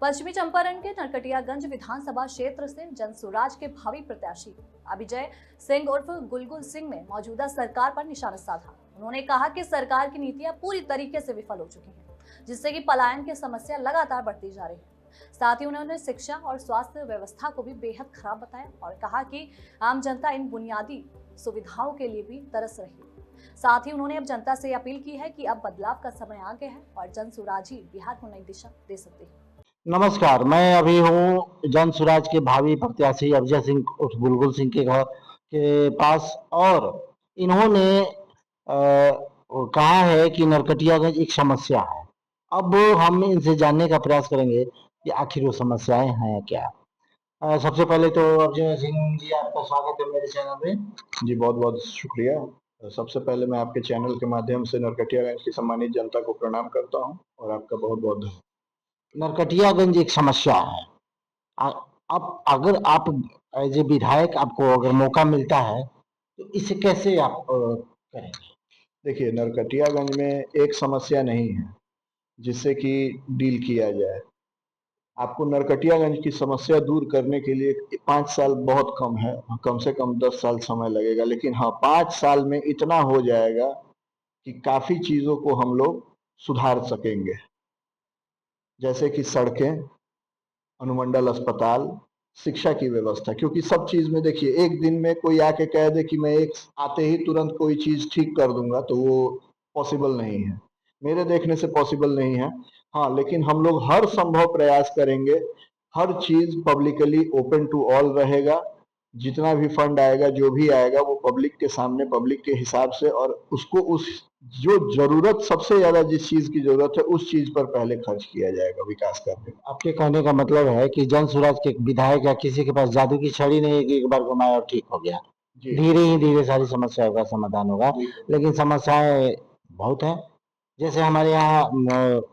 पश्चिमी चंपारण के नरकटियागंज विधानसभा क्षेत्र से जनसुराज के भावी प्रत्याशी अभिजय सिंह उर्फ गुलगुल सिंह ने मौजूदा सरकार पर निशाना साधा। उन्होंने कहा कि सरकार की नीतियां पूरी तरीके से विफल हो चुकी हैं, जिससे कि पलायन की समस्या लगातार बढ़ती जा रही है। साथ ही उन्होंने शिक्षा और स्वास्थ्य व्यवस्था को भी बेहद खराब बताया और कहा कि आम जनता इन बुनियादी सुविधाओं के लिए भी तरस रही है। साथ ही उन्होंने अब जनता से अपील की है कि अब बदलाव का समय आ गया है और जनसुराज ही बिहार को नई दिशा दे सकती है। नमस्कार, मैं अभी हूँ जन सुराज के भावी प्रत्याशी अभिजय सिंह उर्फ बुलबुल सिंह के घर के पास और इन्होंने कहा है कि नरकटियागंज एक समस्या है। अब हम इनसे जानने का प्रयास करेंगे कि आखिर वो समस्याएं हैं क्या। सबसे पहले तो अभिजय सिंह जी, आपका स्वागत है मेरे चैनल में। जी, बहुत बहुत शुक्रिया। सबसे पहले मैं आपके चैनल के माध्यम से नरकटियागंज की सम्मानित जनता को प्रणाम करता हूं और आपका बहुत बहुत धन्यवाद। नरकटियागंज एक समस्या है। अब अगर आप एज ए विधायक आपको अगर मौका मिलता है तो इसे कैसे आप करेंगे? देखिए, नरकटियागंज में एक समस्या नहीं है जिससे कि डील किया जाए। आपको नरकटियागंज की समस्या दूर करने के लिए 5 साल बहुत कम है, कम से कम 10 साल समय लगेगा, लेकिन हाँ 5 साल में इतना हो जाएगा कि काफी चीजों को हम लोग सुधार सकेंगे, जैसे कि सड़कें, अनुमंडल अस्पताल, शिक्षा की व्यवस्था। क्योंकि सब चीज में देखिए, एक दिन में कोई आके कह दे कि मैं एक आते ही तुरंत कोई चीज ठीक कर दूंगा तो वो पॉसिबल नहीं है, मेरे देखने से पॉसिबल नहीं है। हाँ, लेकिन हम लोग हर संभव प्रयास करेंगे, हर चीज पब्लिकली ओपन टू ऑल रहेगा। जितना भी फंड आएगा, जो भी आएगा, वो पब्लिक के सामने, पब्लिक के हिसाब से, और उसको उस जो जरूरत, सबसे ज्यादा जिस चीज की जरूरत है उस चीज पर पहले खर्च किया जाएगा विकास करने में। आपके कहने का मतलब है कि जन सुराज के विधायक या किसी के पास जादू की छड़ी नहीं है कि एक बार घुमाया और ठीक हो गया। धीरे ही धीरे सारी समस्याओं का समाधान होगा, लेकिन समस्याएं बहुत है। जैसे हमारे यहाँ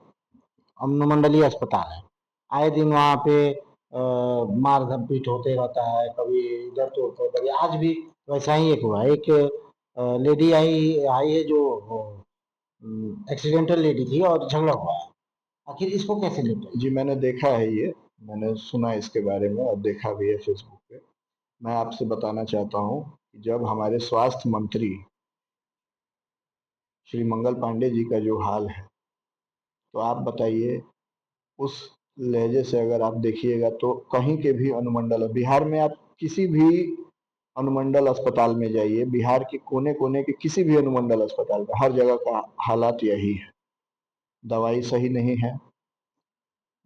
अनुमंडलीय अस्पताल है, आए दिन वहाँ पे मार पीट होते रहता है, कभी इधर तो कभी आज भी वैसा ही एक हुआ। एक लेडी आई आई है जो एक्सीडेंटल लेडी थी और झगड़ा हुआ है। आखिर इसको कैसे लेते? जी, मैंने देखा है, ये मैंने सुना इसके बारे में और देखा भी है फेसबुक पे। मैं आपसे बताना चाहता हूँ कि जब हमारे स्वास्थ्य मंत्री श्री मंगल पांडे जी का जो हाल है, तो आप बताइए, उस लहजे से अगर आप देखिएगा तो कहीं के भी अनुमंडल, बिहार में आप किसी भी अनुमंडल अस्पताल में जाइए, बिहार के कोने कोने के किसी भी अनुमंडल अस्पताल में, हर जगह का हालात यही है। दवाई सही नहीं है,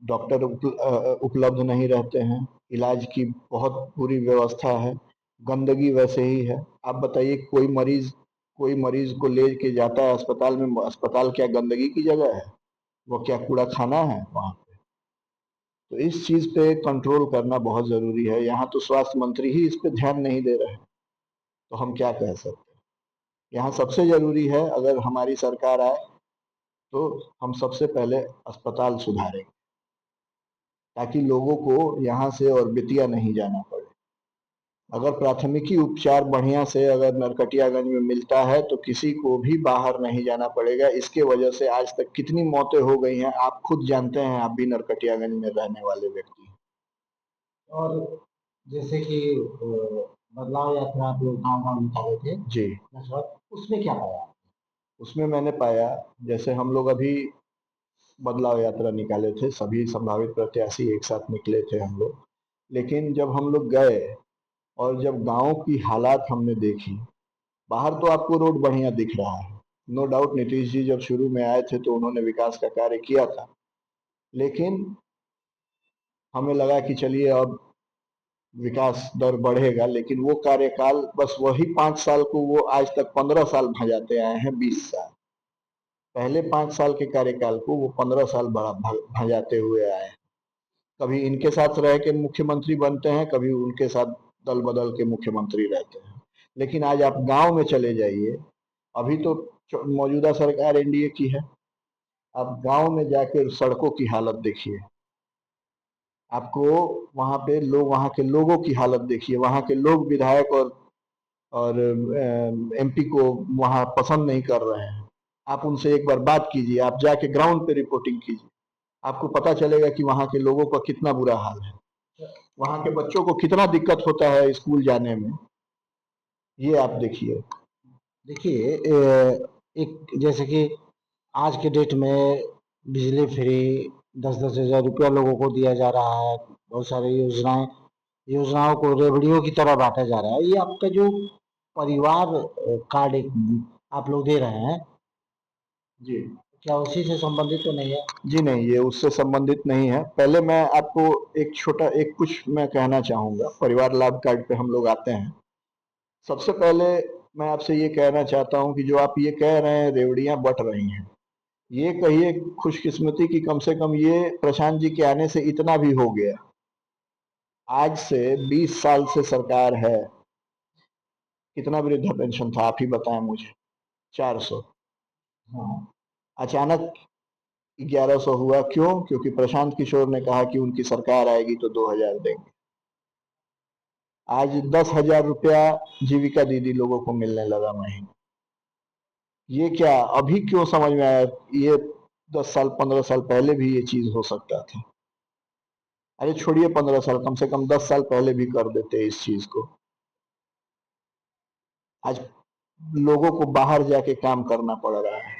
डॉक्टर उपलब्ध नहीं रहते हैं, इलाज की बहुत बुरी व्यवस्था है, गंदगी वैसे ही है। आप बताइए, कोई मरीज को ले के जाता है अस्पताल में, अस्पताल क्या गंदगी की जगह है? वो क्या कूड़ा खाना है वहां पे? तो इस चीज पे कंट्रोल करना बहुत जरूरी है। यहाँ तो स्वास्थ्य मंत्री ही इस पे ध्यान नहीं दे रहे हैं, तो हम क्या कह सकते हैं। यहाँ सबसे जरूरी है, अगर हमारी सरकार आए तो हम सबसे पहले अस्पताल सुधारेंगे, ताकि लोगों को यहाँ से और बेतिया नहीं जाना पड़े। अगर प्राथमिकी उपचार बढ़िया से अगर नरकटियागंज में मिलता है तो किसी को भी बाहर नहीं जाना पड़ेगा। इसके वजह से आज तक कितनी मौतें हो गई हैं, आप खुद जानते हैं, आप भी नरकटियागंज में रहने वाले व्यक्ति। और जैसे कि बदलाव यात्रा आप लोग गाँव-गाँव निकाले थे जी, उसमें क्या पाया? उसमें मैंने पाया, जैसे हम लोग अभी बदलाव यात्रा निकाले थे, सभी संभावित प्रत्याशी एक साथ निकले थे हम लोग। लेकिन जब हम लोग गए और जब गांव की हालात हमने देखी, बाहर तो आपको रोड बढ़िया दिख रहा है, नो डाउट नीतीश जी जब शुरू में आए थे तो उन्होंने विकास का कार्य किया था, लेकिन हमें लगा कि चलिए अब विकास दर बढ़ेगा, लेकिन वो कार्यकाल बस वही 5 साल को वो आज तक 15 साल भजाते आए हैं, 20 साल। पहले 5 साल के कार्यकाल को वो 15 साल बड़ा भजाते हुए आए। कभी इनके साथ रह के मुख्यमंत्री बनते हैं, कभी उनके साथ दल बदल के मुख्यमंत्री रहते हैं। लेकिन आज आप गांव में चले जाइए, अभी तो मौजूदा सरकार एनडीए की है, आप गांव में जाकर सड़कों की हालत देखिए, आपको वहां पे लोग, वहां के लोगों की हालत देखिए, वहां के लोग विधायक और एमपी को वहां पसंद नहीं कर रहे हैं। आप उनसे एक बार बात कीजिए, आप जाके ग्राउंड पे रिपोर्टिंग कीजिए, आपको पता चलेगा कि वहाँ के लोगों का कितना बुरा हाल है, वहाँ के बच्चों को कितना दिक्कत होता है स्कूल जाने में, ये आप देखिए। देखिए एक जैसे कि आज के डेट में बिजली फ्री 10-10 हज़ार रुपया लोगों को दिया जा रहा है। बहुत सारी योजनाओं को रेवड़ियों की तरह बाँटा जा रहा है। ये आपका जो परिवार कार्ड एक आप लोग दे रहे हैं, जी क्या उसी से संबंधित तो नहीं है? जी नहीं, ये उससे संबंधित नहीं है। पहले मैं आपको एक कुछ मैं कहना चाहूँगा, परिवार लाभ कार्ड पे हम लोग आते हैं। सबसे पहले मैं आपसे ये कहना चाहता हूँ कि जो आप ये कह रहे हैं रेवड़ियाँ बँट रही हैं, ये कहिए खुशकिस्मती की कम से कम ये प्रशांत जी के आने से इतना भी हो गया। आज से 20 साल से सरकार है, कितना वृद्धा पेंशन था आप ही बताएं मुझे? 400। हाँ, अचानक 1100 हुआ, क्यों? क्योंकि प्रशांत किशोर ने कहा कि उनकी सरकार आएगी तो 2000 देंगे। आज 10,000 रुपया जीविका दीदी लोगों को मिलने लगा महीने। ये क्या अभी क्यों समझ में आया? ये 10 साल 15 साल पहले भी ये चीज हो सकता था। अरे छोड़िए 15 साल, कम से कम 10 साल पहले भी कर देते इस चीज को। आज लोगों को बाहर जाके काम करना पड़ रहा है।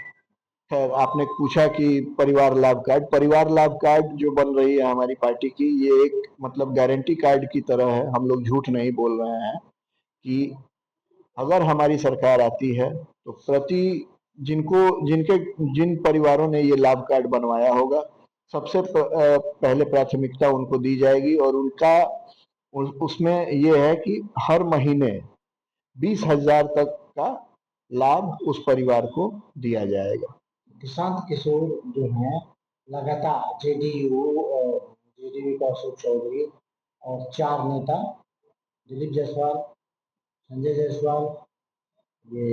खैर, आपने पूछा कि परिवार लाभ कार्ड जो बन रही है हमारी पार्टी की, ये एक मतलब गारंटी कार्ड की तरह है। हम लोग झूठ नहीं बोल रहे हैं कि अगर हमारी सरकार आती है तो जिन परिवारों ने ये लाभ कार्ड बनवाया होगा, सबसे पहले प्राथमिकता उनको दी जाएगी और उसमें ये है कि हर महीने 20,000 तक का लाभ उस परिवार को दिया जाएगा। प्रशांत किशोर जो हैं लगातार जेडीयू का अशोक चौधरी और 4 नेता दिलीप जायसवाल, संजय जायसवाल, ये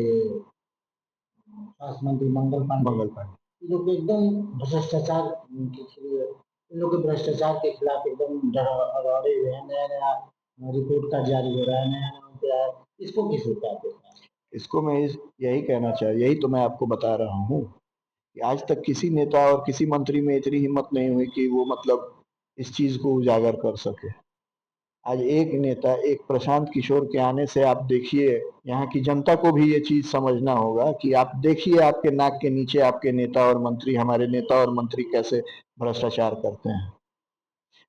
स्वास्थ्य मंत्री मंगल पांडे, ये लोग एकदम भ्रष्टाचार इन लोग के भ्रष्टाचार के खिलाफ एकदम दौड़े हुए हैं। नया रिपोर्ट कार्ड जारी हो रहा है, नया इसको किस प्रकार देखना है? इसको मैं यही कहना यही तो मैं आपको बता रहा हूँ कि आज तक किसी नेता और किसी मंत्री में इतनी हिम्मत नहीं हुई कि वो मतलब इस चीज को उजागर कर सके। आज एक नेता, एक प्रशांत किशोर के आने से आप देखिए, यहाँ की जनता को भी ये चीज समझना होगा कि आप देखिए आपके नाक के नीचे आपके नेता और मंत्री, हमारे नेता और मंत्री कैसे भ्रष्टाचार करते हैं।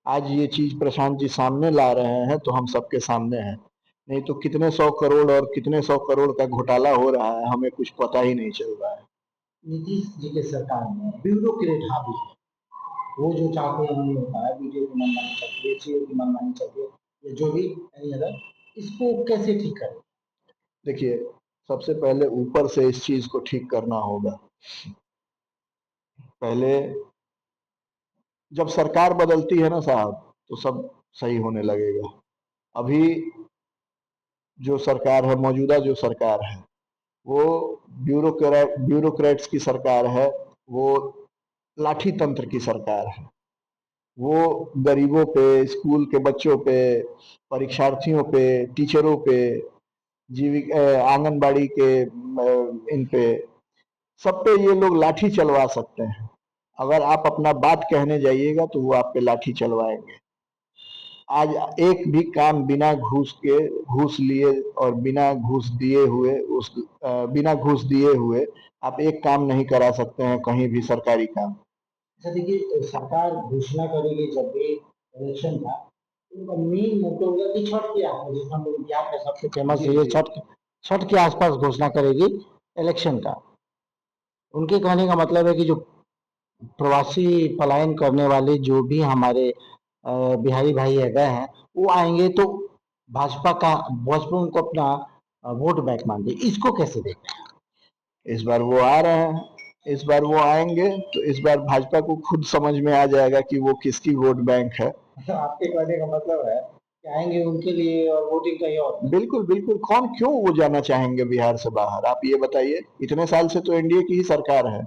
आज ये चीज प्रशांत जी सामने ला रहे हैं तो हम सबके सामने है, नहीं तो कितने 100 करोड़ और कितने 100 करोड़ का घोटाला हो रहा है हमें कुछ पता ही नहीं चल रहा है। नीतीश जी के सरकार में ब्यूरोक्रेट हावी है, वो जो चाहते हैं नहीं होता है, बीडीओ की मनमानी चलती है, सीओ की मनमानी चलती है, ये जो भी एनी अदर, इसको कैसे ठीक करें? देखिए, सबसे पहले ऊपर से इस चीज को ठीक करना होगा। पहले जब सरकार बदलती है ना साहब, तो सब सही होने लगेगा। अभी जो सरकार है, मौजूदा जो सरकार है, वो ब्यूरोक्रेट्स की सरकार है, वो लाठी तंत्र की सरकार है। वो गरीबों पे, स्कूल के बच्चों पे, परीक्षार्थियों पे, टीचरों पे, आंगनबाड़ी के इन पे, सब पे ये लोग लाठी चलवा सकते हैं। अगर आप अपना बात कहने जाइएगा तो वो आप पे लाठी चलवाएंगे। आज एक भी काम घूस लिए और बिना घूस दिए हुए आप एक काम नहीं करा सकते हैं कहीं भी सरकारी काम। अच्छा देखिए, सरकार घोषणा करेगी जब भी इलेक्शन का, उनका मेन मोटो होगा कि छठ के आसपास, जिसमें हम लोग बिहार का सबसे फेमस है ये छठ के आसपास घोषणा करेगी इलेक्शन का। उनके कहने का मतलब है कि जो प्रवासी पलायन करने वाले जो भी हमारे बिहारी भाई है गए हैं, वो आएंगे तो भाजपा उनको अपना वोट बैंक मानते, इसको कैसे देखते हैं? इस बार वो आ रहे हैं, इस बार वो आएंगे तो इस बार भाजपा को खुद समझ में आ जाएगा कि वो किसकी वोट बैंक है। आपके कहने का मतलब है कि आएंगे उनके लिए और वोटिंग कहीं और? बिल्कुल बिल्कुल, कौन क्यों वो जाना चाहेंगे बिहार से बाहर? आप ये बताइए, इतने साल से तो एनडीए की ही सरकार है,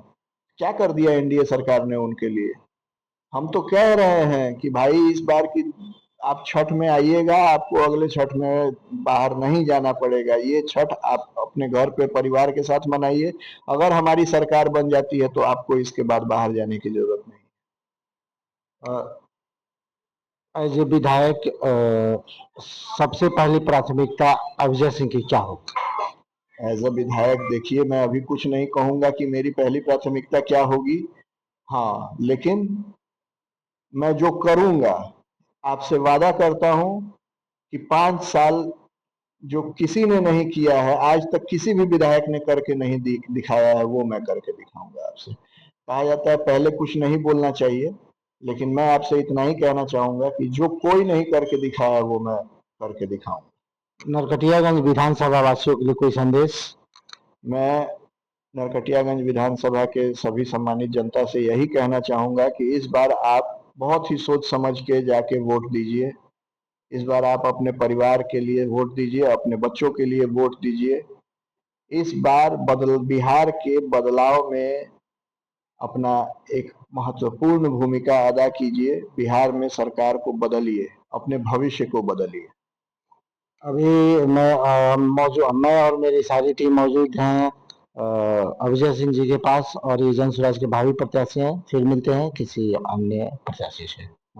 क्या कर दिया एनडीए सरकार ने उनके लिए? हम तो कह रहे हैं कि भाई इस बार की आप छठ में आइएगा, आपको अगले छठ में बाहर नहीं जाना पड़ेगा। ये छठ आप अपने घर पे परिवार के साथ मनाइए। अगर हमारी सरकार बन जाती है तो आपको इसके बाद बाहर जाने की जरूरत नहीं। एज ए विधायक सबसे पहली प्राथमिकता अविजय सिंह की क्या होगी? एज अ विधायक देखिए, मैं अभी कुछ नहीं कहूंगा कि मेरी पहली प्राथमिकता क्या होगी। हाँ, लेकिन मैं जो करूंगा, आपसे वादा करता हूं कि 5 साल जो किसी ने नहीं किया है, आज तक किसी भी विधायक ने करके नहीं दिखाया है, वो मैं करके दिखाऊंगा। आपसे कहा जाता है पहले कुछ नहीं बोलना चाहिए, लेकिन मैं आपसे इतना ही कहना चाहूंगा कि जो कोई नहीं करके दिखाया वो मैं करके दिखाऊंगा। नरकटियागंज विधानसभा वासियों के लिए कोई संदेश? मैं नरकटियागंज विधानसभा के सभी सम्मानित जनता से यही कहना चाहूंगा कि इस बार आप बहुत ही सोच समझ के जाके वोट दीजिए। इस बार आप अपने परिवार के लिए वोट दीजिए, अपने बच्चों के लिए वोट दीजिए। इस बार बिहार के बदलाव में अपना एक महत्वपूर्ण भूमिका अदा कीजिए। बिहार में सरकार को बदलिए, अपने भविष्य को बदलिए। अभी मैं और मेरी सारी टीम मौजूद हैं अविजय सिंह जी के पास, और ये जन स्वराज के भावी प्रत्याशी हैं। फिर मिलते हैं किसी अन्य प्रत्याशी से।